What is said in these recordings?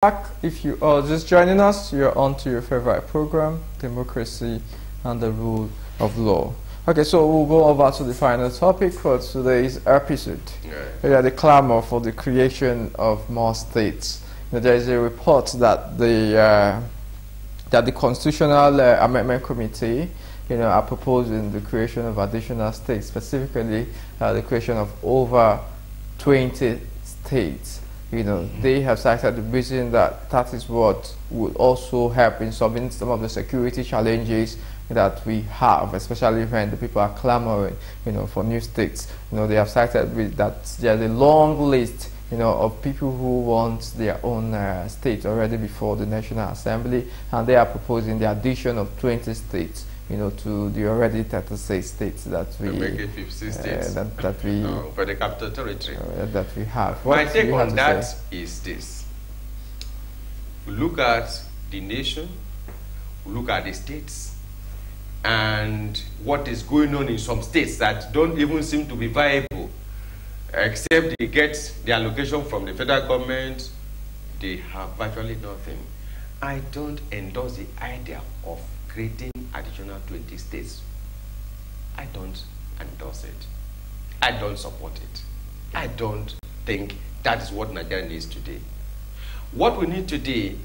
Back. If you are just joining us, you're on to your favorite program, Democracy and the Rule of Law. Okay, so we'll go over to the final topic for today's episode. Yeah, the clamor for the creation of more states. There is a report that the Constitutional Amendment Committee, are proposing the creation of additional states, specifically the creation of over 20 states. They have cited the reason that is what would also help in solving some of the security challenges that we have, especially when the people are clamoring, for new states. They have cited that there's a long list, of people who want their own state already before the National Assembly, and they are proposing the addition of 20 states, to the already 36 states that we make it 50 states that we for the capital territory that we have. My take on that is this: we look at the nation, we look at the states, and what is going on in some states that don't even seem to be viable, except they get the allocation from the federal government. They have virtually nothing. I don't endorse the idea of creating additional 20 states. I don't endorse it. I don't support it. I don't think that is what Nigeria needs today. What we need today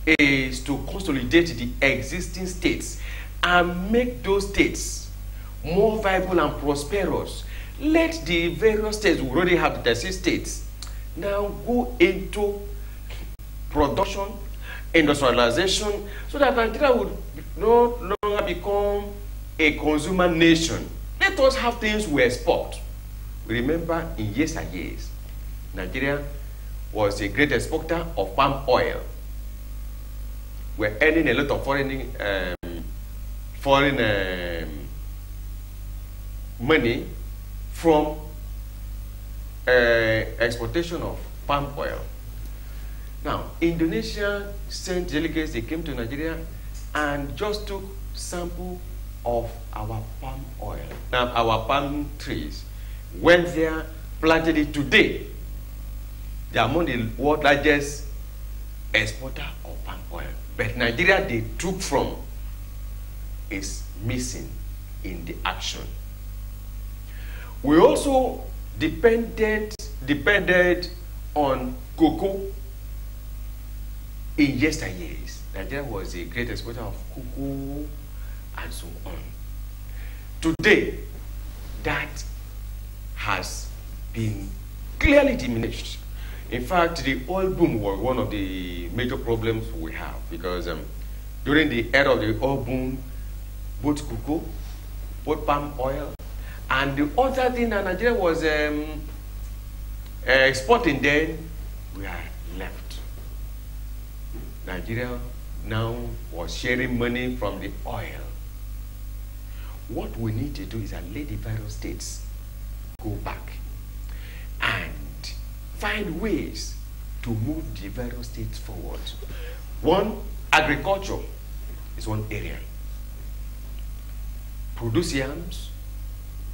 is to consolidate the existing states and make those states more viable and prosperous. Let the various states, we already have the 36 states, now go into production, industrialization, so that Nigeria would no longer become a consumer nation. Let us have things we export. Remember, in years and years, Nigeria was a great exporter of palm oil. We're earning a lot of foreign money from exportation of palm oil. Now, Indonesia sent delegates. They came to Nigeria and just took sample of our palm oil. Now, our palm trees went there, planted it today. They are among the world's largest exporter of palm oil. But Nigeria they took from is missing in the action. We also depended on cocoa in yesteryears. Nigeria was a great exporter of cocoa and so on. Today, that has been clearly diminished. In fact, the oil boom was one of the major problems we have, because during the era of the oil boom, both cocoa, both palm oil, and the other thing that Nigeria was exporting then, we are left. Nigeria now was sharing money from the oil. What we need to do is let the various states go back and find ways to move the various states forward. One, agriculture is one area. Produce yams,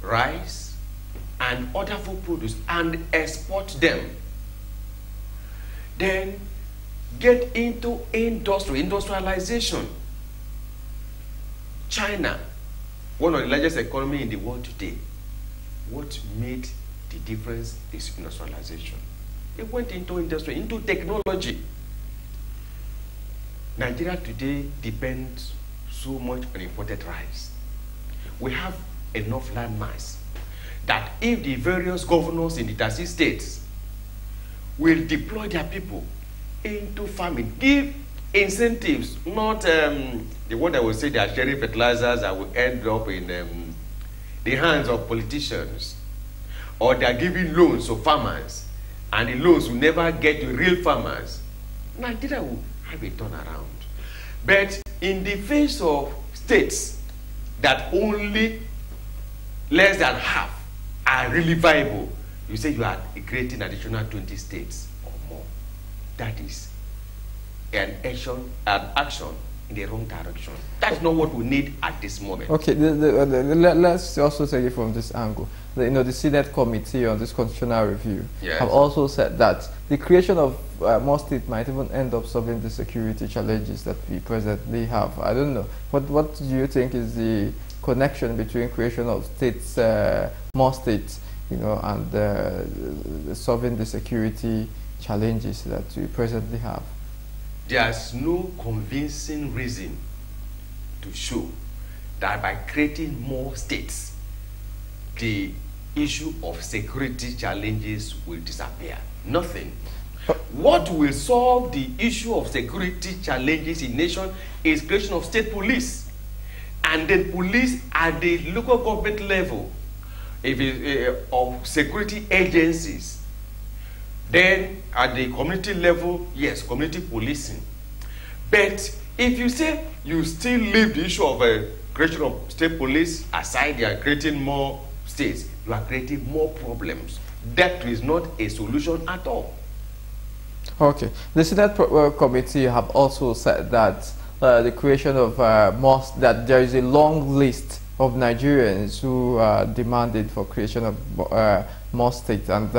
rice, and other food produce and export them. Then get into industrialization. China, one of the largest economies in the world today. What made the difference is industrialization. It went into industry, into technology. Nigeria today depends so much on imported rice. We have enough land mass that if the various governors in the 36 states will deploy their people into farming, give incentives, not the one that will say they are sharing fertilizers that will end up in the hands of politicians, or they are giving loans to farmers and the loans will never get to real farmers. Nigeria will have a turnaround. But in the face of states that only less than half are really viable, you say you are creating additional 20 states or more. That is an action in the wrong direction. That's not what we need at this moment. Okay, let's also take it from this angle. The Senate Committee on this constitutional review have also said that the creation of more states might even end up solving the security challenges that we presently have. I don't know. What do you think is the connection between creation of states, more states, and solving the security challenges that we presently have? There's no convincing reason to show that by creating more states, the issue of security challenges will disappear. Nothing. What will solve the issue of security challenges in nation is creation of state police. And then police at the local government level, of security agencies. Then at the community level, yes, community policing. But if you say you still leave the issue of creation of state police aside, you are creating more states, you are creating more problems. That is not a solution at all. Okay. The Senate Committee have also said that the creation of that there is a long list of Nigerians who demanded for creation of more states, and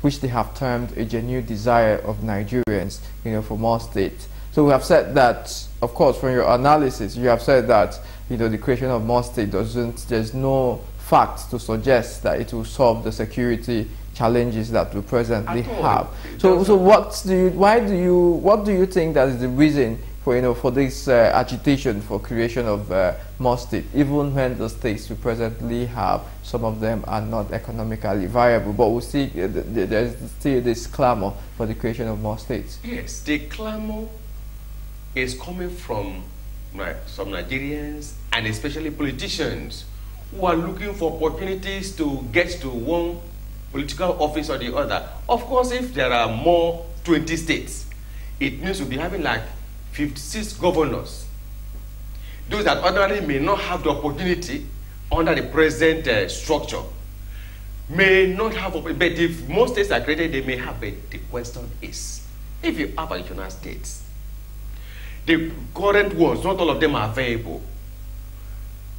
which they have termed a genuine desire of Nigerians, for more states. So we have said that, of course, from your analysis, you have said that, the creation of more states there's no facts to suggest that it will solve the security challenges that we presently have. So what do you think that is the reason for this agitation for creation of more states, even when the states we presently have, some of them are not economically viable, but we see there's still this clamor for the creation of more states? Yes, the clamor is coming from some Nigerians, and especially politicians, who are looking for opportunities to get to one political office or the other. Of course, if there are more 20 states, it means we'll be having like 56 governors. Those that ordinarily may not have the opportunity under the present structure may not have, but if most states are created, they may have. But the question is, if you have additional states, the current ones, not all of them are available.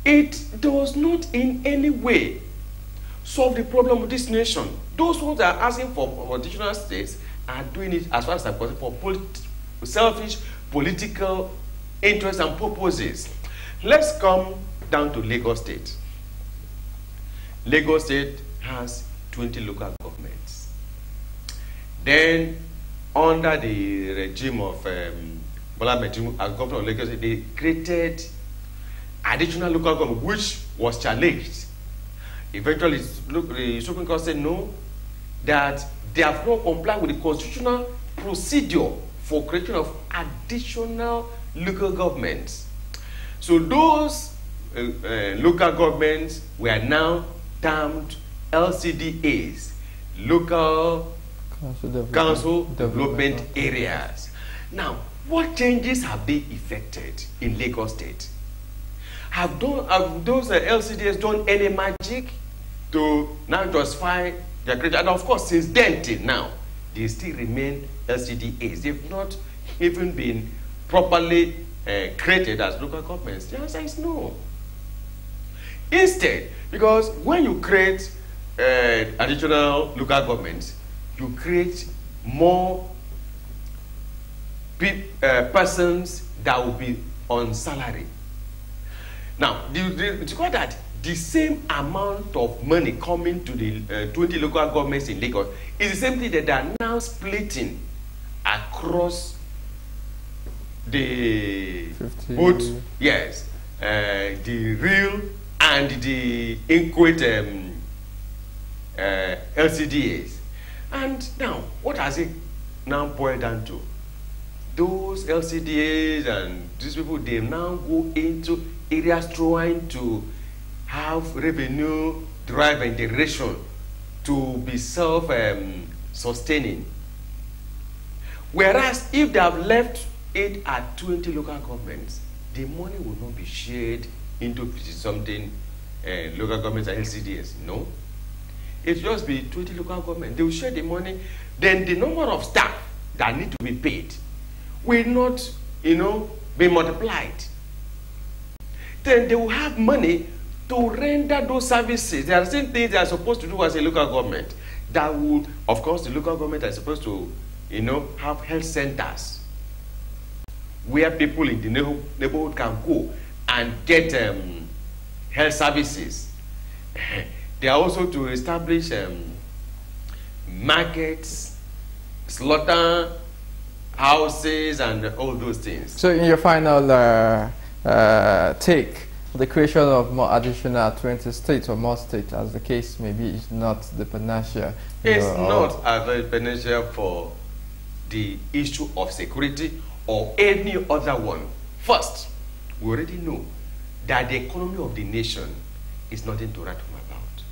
It does not in any way solve the problem of this nation. Those ones that are asking for additional states are doing it, as far as I'm concerned, for selfish political interests and purposes. Let's come down to Lagos State. Lagos State has 20 local governments. Then, under the regime of Bola Ahmed Tinubu as governor of Lagos State, they created additional local government, which was challenged. Eventually, the Supreme Court said no, that they have not complied with the constitutional procedure for creation of additional local governments. So those local governments were now termed LCDAs, Local Council Development Areas. Now, what changes have they effected in Lagos State? Have those LCDAs done any magic to now justify their creation? And of course, since then till now, they still remain LCDAs. They've not even been properly created as local governments. The answer is no. Instead, because when you create additional local governments, you create more persons that will be on salary. Now, it's got that the same amount of money coming to the 20 local governments in Lagos is the same thing that they are now splitting across the both, yes, the real and the inchoate LCDAs. And now, what has it now boiled down to? Those LCDAs and these people, they now go into areas trying to have revenue drive and generation to be self-sustaining. Whereas if they have left it at 20 local governments, the money will not be shared into something local governments and LCDs. No. It will just be 20 local governments. They will share the money. Then the number of staff that need to be paid will not, being multiplied. Then they will have money to render those services. There are certain things they are supposed to do as a local government that would, of course, the local government are supposed to, have health centers where people in the neighborhood can go and get health services. They are also to establish markets, slaughter houses, and all those things. So in your final take, the creation of more additional 20 states or more states, as the case may be, is not the panacea. It's not a very panacea for the issue of security or any other one. First, we already know that the economy of the nation is nothing to write home about.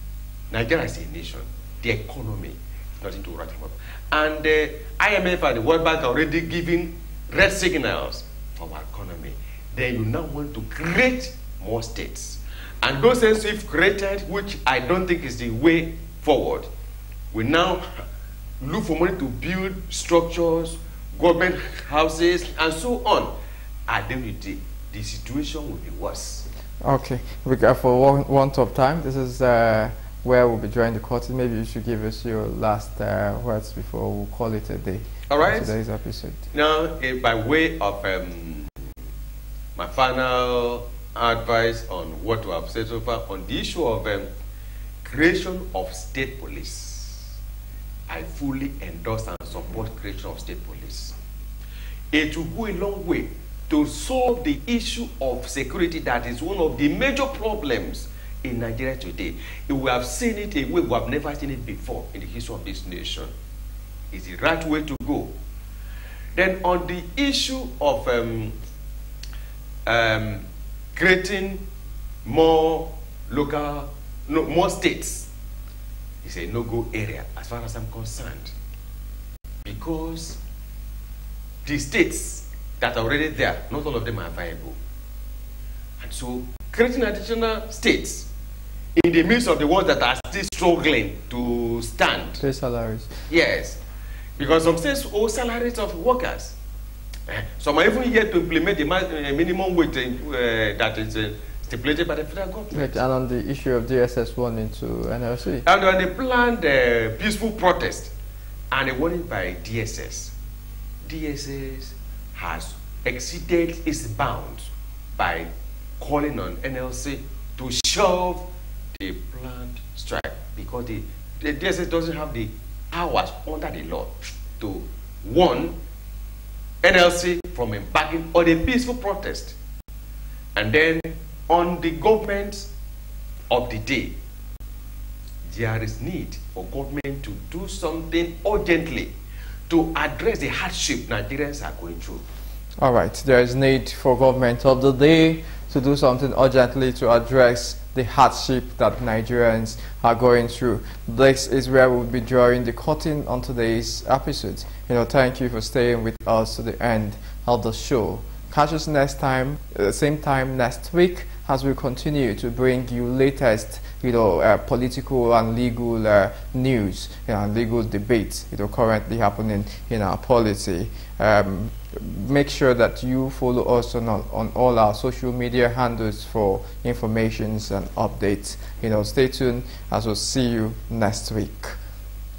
Nigeria is a nation. The economy is nothing to write home about. And the IMF and the World Bank are already giving red signals for our economy. Then you now want to create more states. And those states we've created, which I don't think is the way forward, we now look for money to build structures, government houses, and so on. At the end of the day, the situation will be worse. Okay, for want of time, this is where we'll be drawing the curtain. Maybe you should give us your last words before we'll call it a day. All right. Today's episode. Now, by way of my final advice on what we have said so far on the issue of creation of state police, I fully endorse and support creation of state police. It will go a long way to solve the issue of security that is one of the major problems in Nigeria today. We have seen it a way we have never seen it before in the history of this nation. It's the right way to go. Then on the issue of creating more more states, it's a no-go area as far as I'm concerned. Because the states that are already there, not all of them are viable. And so creating additional states in the midst of the ones that are still struggling to stand. Pay salaries. Yes. Because some states owe salaries of workers. Some are even yet to implement the minimum wage that is stipulated by the federal government. Right, and on the issue of DSS warning into NLC. And on the planned peaceful protest and a warning by DSS. DSS has exceeded its bounds by calling on NLC to shelve the planned strike because the DSS doesn't have the powers under the law to warn NLC from embarking on a peaceful protest. And then on the government of the day, there is need for government to do something urgently to address the hardship Nigerians are going through. All right, there is need for government of the day to do something urgently to address the hardship that Nigerians are going through. This is where we'll be drawing the curtain on today's episode. Thank you for staying with us to the end of the show. Catch us next time, same time next week, as we continue to bring you latest, political and legal news and legal debates, currently happening in our polity. Make sure that you follow us on all our social media handles for informations and updates. Stay tuned as we'll see you next week.